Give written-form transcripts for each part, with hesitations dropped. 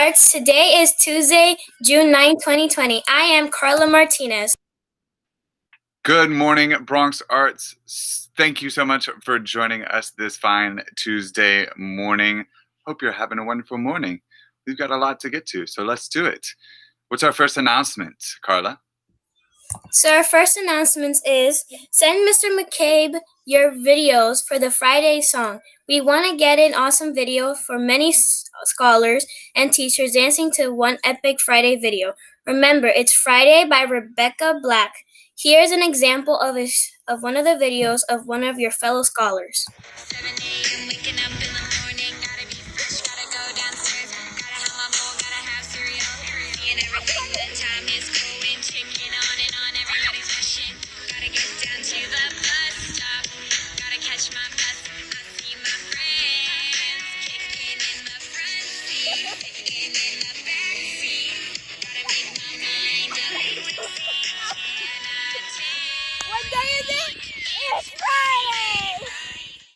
Arts. Today is Tuesday, June 9, 2020. I am Carla Martinez. Good morning, Bronx Arts. Thank you so much for joining us this fine Tuesday morning. Hope you're having a wonderful morning. We've got a lot to get to, so let's do it. What's our first announcement, Carla? So our first announcement is send Mr. McCabe your videos for the Friday song. We want to get an awesome video for many scholars and teachers dancing to one epic Friday video. Remember, it's Friday by Rebecca Black. Here's an example of one of the videos of one of your fellow scholars. 7 a.m. waking up in the morning, gotta be fresh, gotta go downstairs, gotta have my bowl, gotta have cereal, seeing everything, the time is going, ticking on, everybody's rushing, gotta get down to the bus stop, gotta catch my bus, I see my friends, kicking in the front seat, kicking in the back seat, gotta make my mind up, what day is it? It's Friday!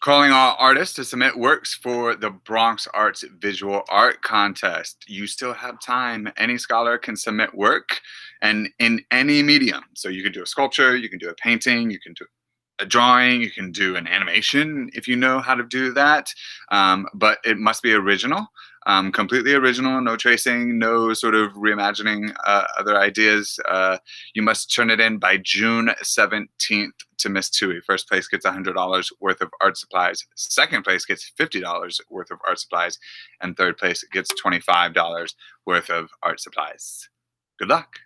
Calling all artists to submit works for the Bronx Arts Visual Art Contest. You still have time. Any scholar can submit work and in any medium. So you can do a sculpture, you can do a painting, you can do a drawing, you can do an animation if you know how to do that, but it must be original, completely original, no tracing, no sort of reimagining other ideas. You must turn it in by June 17th to Miss Tui. First place gets $100 worth of art supplies, second place gets $50 worth of art supplies, and third place gets $25 worth of art supplies. Good luck.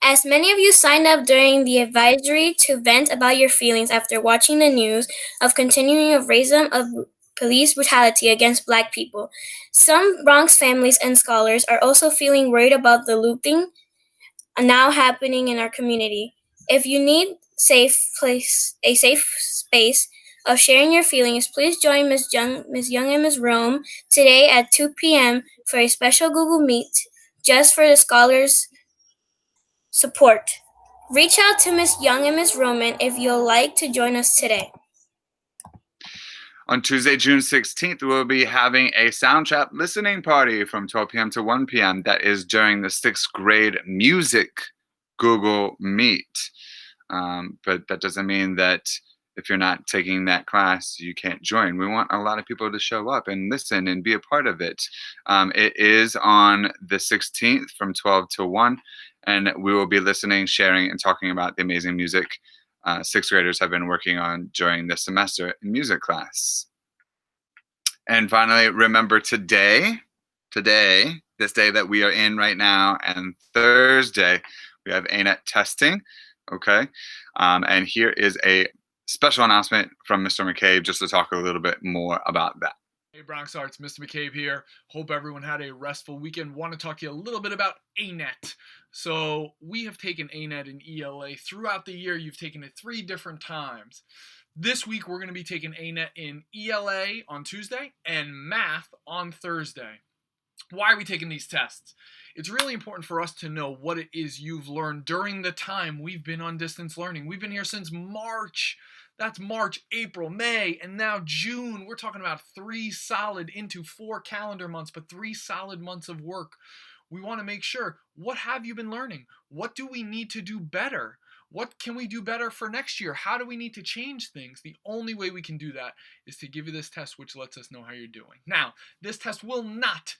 As many of you signed up during the advisory to vent about your feelings after watching the news of continuing of racism of police brutality against Black people, some Bronx families and scholars are also feeling worried about the looting now happening in our community. If you need a safe space of sharing your feelings, please join Ms. Young and Ms. Rome today at 2 p.m. for a special Google Meet just for the scholars' support. Reach out to Ms. Young and Ms. Roman if you'd like to join us today. On Tuesday, June 16th, we'll be having a sound trap listening party from 12 p.m. to 1 p.m. That is during the 6th grade music Google Meet. But that doesn't mean that if you're not taking that class, you can't join. We want a lot of people to show up and listen and be a part of it. It is on the 16th from 12 to 1, and we will be listening, sharing, and talking about the amazing music sixth graders have been working on during the semester in music class. And finally, remember today, this day that we are in right now, and Thursday, we have ANET testing, okay? And here is a special announcement from Mr. McCabe just to talk a little bit more about that. Hey Bronx Arts, Mr. McCabe here. Hope everyone had a restful weekend. Want to talk to you a little bit about ANET. So we have taken ANET and ELA throughout the year. You've taken it 3 different times. This week we're going to be taking ANET in ELA on Tuesday and math on Thursday. Why are we taking these tests? It's really important for us to know what it is you've learned during the time we've been on distance learning. We've been here since March. That's March, April, May, and now June. We're talking about 3 solid into 4 calendar months, but 3 solid months of work. We want to make sure, what have you been learning? What do we need to do better? What can we do better for next year? How do we need to change things? The only way we can do that is to give you this test, which lets us know how you're doing. Now, this test will not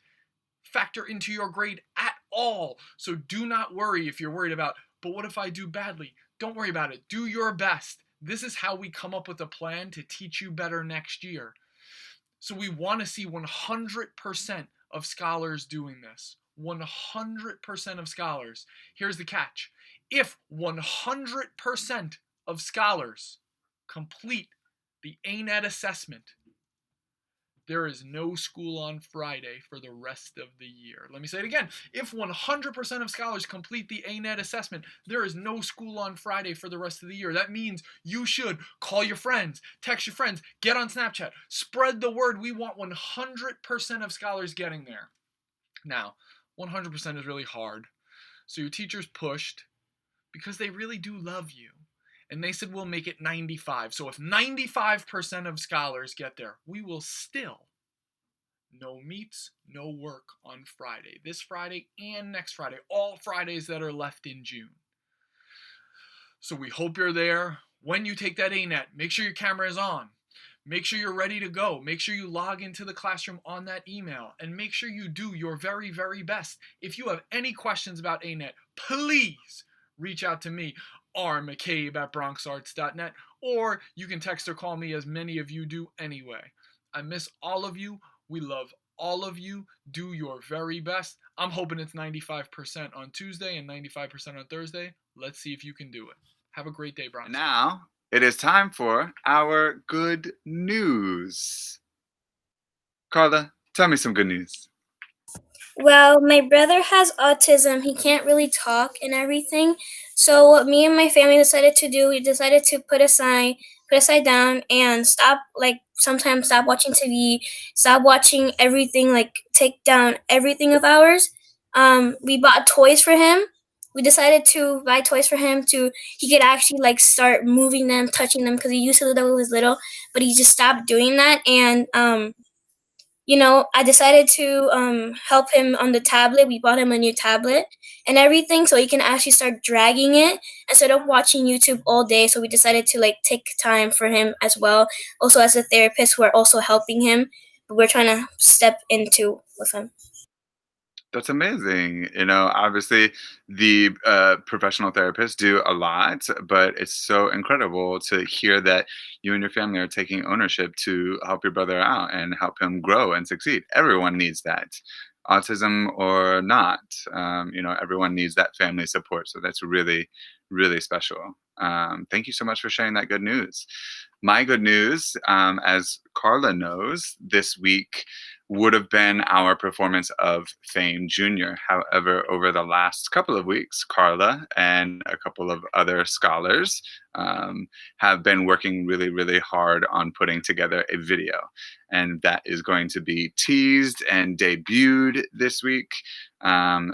factor into your grade at all. So do not worry if you're worried about, but what if I do badly? Don't worry about it. Do your best. This is how we come up with a plan to teach you better next year. So we want to see 100% of scholars doing this. 100% of scholars. Here's the catch. If 100% of scholars complete the ANET assessment, there is no school on Friday for the rest of the year. Let me say it again. If 100% of scholars complete the ANET assessment, there is no school on Friday for the rest of the year. That means you should call your friends, text your friends, get on Snapchat, spread the word. We want 100% of scholars getting there. Now, 100% is really hard. So your teachers pushed because they really do love you. And they said, we'll make it 95. So if 95% of scholars get there, we will still No meets, no work on Friday. This Friday and next Friday. All Fridays that are left in June. So we hope you're there. When you take that ANET, make sure your camera is on. Make sure you're ready to go. Make sure you log into the classroom on that email. And make sure you do your very, very best. If you have any questions about ANET, please reach out to me, rmccabe@bronxarts.net, or you can text or call me, as many of you do anyway. I miss all of you. We love all of you. Do your very best. I'm hoping it's 95% on Tuesday and 95% on Thursday. Let's see if you can do it. Have a great day, Bronx. And now it is time for our good news. Carla, tell me some good news. Well, my brother has autism. He can't really talk and everything. So what me and my family decided to do, we decided to put aside down and stop, like, sometimes stop watching TV, stop watching everything, like take down everything of ours. We bought toys for him. We decided to buy toys for him to he could actually like start moving them, touching them, because he used to do that when he was little, but he just stopped doing that. And I decided to help him on the tablet. We bought him a new tablet and everything so he can actually start dragging it instead of watching YouTube all day. So we decided to like take time for him as well. Also, as a therapist, we're also helping him, but we're trying to step into with him. That's amazing. Obviously, the professional therapists do a lot, but it's so incredible to hear that you and your family are taking ownership to help your brother out and help him grow and succeed. Everyone needs that, autism or not. Everyone needs that family support. So that's really, really special. Thank you so much for sharing that good news. My good news, as Carla knows, this week would have been our performance of Fame Junior. However, over the last couple of weeks, Carla and a couple of other scholars have been working really, really hard on putting together a video. And that is going to be teased and debuted this week.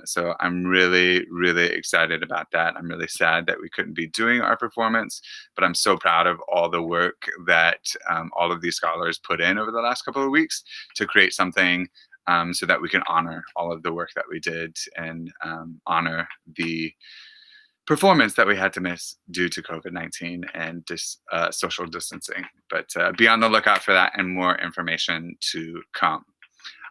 So I'm really, really excited about that. I'm really sad that we couldn't be doing our performance, but I'm so proud of all the work that all of these scholars put in over the last couple of weeks to create something so that we can honor all of the work that we did and honor the performance that we had to miss due to COVID-19 and social distancing. But be on the lookout for that and more information to come.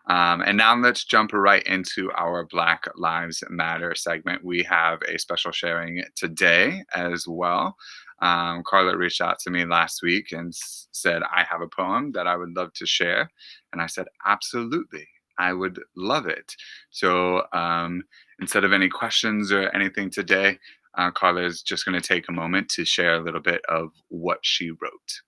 And now let's jump right into our Black Lives Matter segment. We have a special sharing today as well. Carla reached out to me last week and said, I have a poem that I would love to share. And I said, absolutely, I would love it. So instead of any questions or anything today, Carla is just going to take a moment to share a little bit of what she wrote.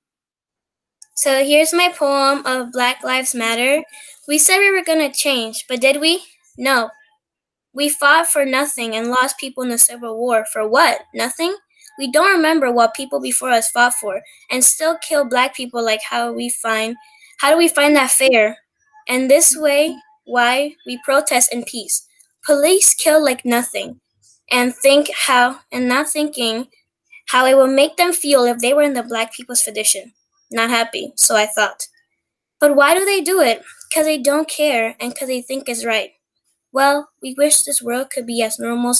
So here's my poem of Black Lives Matter. We said we were going to change, but did we? No. We fought for nothing and lost people in the Civil War. For what? Nothing? We don't remember what people before us fought for and still kill Black people. Like, how do we find that fair? And this way, why we protest in peace. Police kill like nothing and not thinking how it would make them feel if they were in the Black people's tradition. Not happy, so I thought. But why do they do it? Because they don't care and because they think it's right. Well, we wish this world could be as normal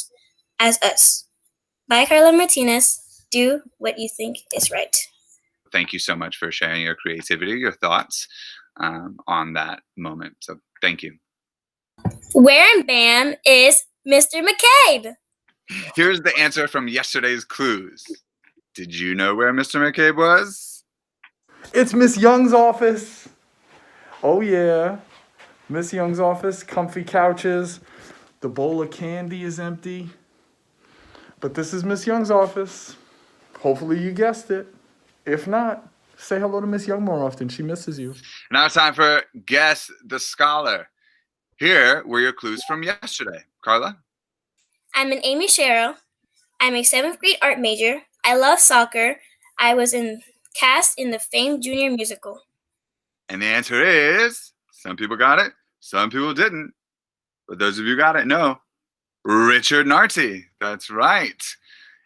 as us. Bye, Carla Martinez. Do what you think is right. Thank you so much for sharing your creativity, your thoughts on that moment. So thank you. Where and Bam is Mr. McCabe? Here's the answer from yesterday's clues. Did you know where Mr. McCabe was? It's Miss Young's office. Oh yeah, Miss Young's office, comfy couches. The bowl of candy is empty. But this is Miss Young's office. Hopefully you guessed it. If not, say hello to Miss Young more often. She misses you. Now it's time for Guess the Scholar. Here were your clues from yesterday. Carla? I'm an Amy Sherrill. I'm a 7th grade art major. I love soccer. I was cast in the Fame Junior musical. And the answer is, some people got it, some people didn't. But those of you who got it know, Richard Narty. That's right.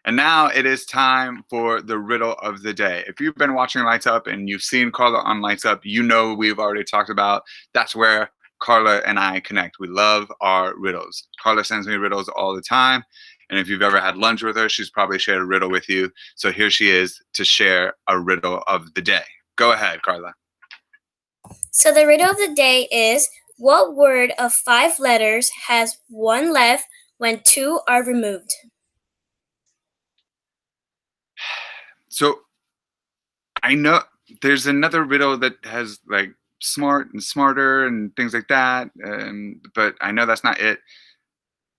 And now it is time for the riddle of the day. If you've been watching Lights Up and you've seen Carla on Lights Up, you know we've already talked about that's where Carla and I connect. We love our riddles. Carla sends me riddles all the time. And if you've ever had lunch with her, she's probably shared a riddle with you. So here she is to share a riddle of the day. Go ahead, Carla. So the riddle of the day is, what word of 5 letters has 1 left when 2 are removed? So I know there's another riddle that has like smart and smarter and things like that. But I know that's not it.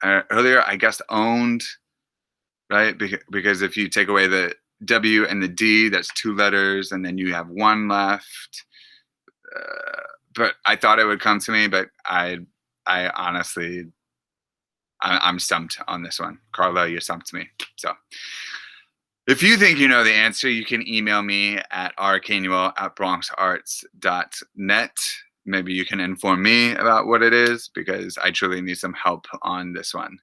Earlier, I guessed owned, right? Because if you take away the W and the D, that's 2 letters, and then you have 1 left. But I thought it would come to me, but I honestly, I'm stumped on this one. Carla, you stumped me. So if you think you know the answer, you can email me at rcanuel@bronxarts.net. Maybe you can inform me about what it is, because I truly need some help on this one.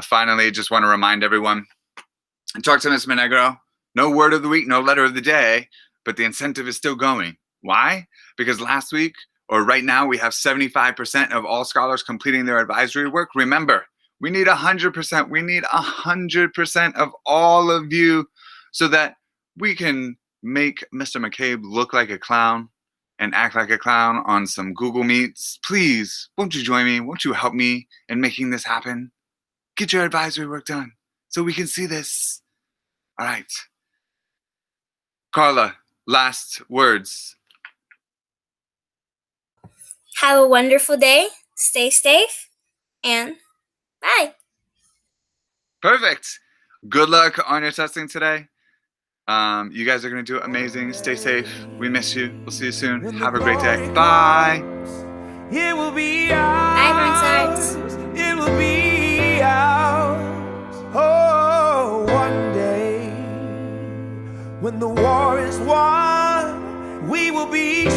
Finally, just want to remind everyone, talk to Miss Monegro. No word of the week, no letter of the day, but the incentive is still going. Why? Because last week, or right now, we have 75% of all scholars completing their advisory work. Remember, we need 100%. We need 100% of all of you so that we can make Mr. McCabe look like a clown and act like a clown on some Google Meets. Please, won't you join me? Won't you help me in making this happen? Get your advisory work done so we can see this. All right. Carla, last words. Have a wonderful day, stay safe, and bye. Perfect. Good luck on your testing today. You guys are going to do amazing. Stay safe. We miss you. We'll see you soon. Have a great day. Bye. It will be Bye, Bronx Arts. It will be ours. Oh, one day when the war is won, we will be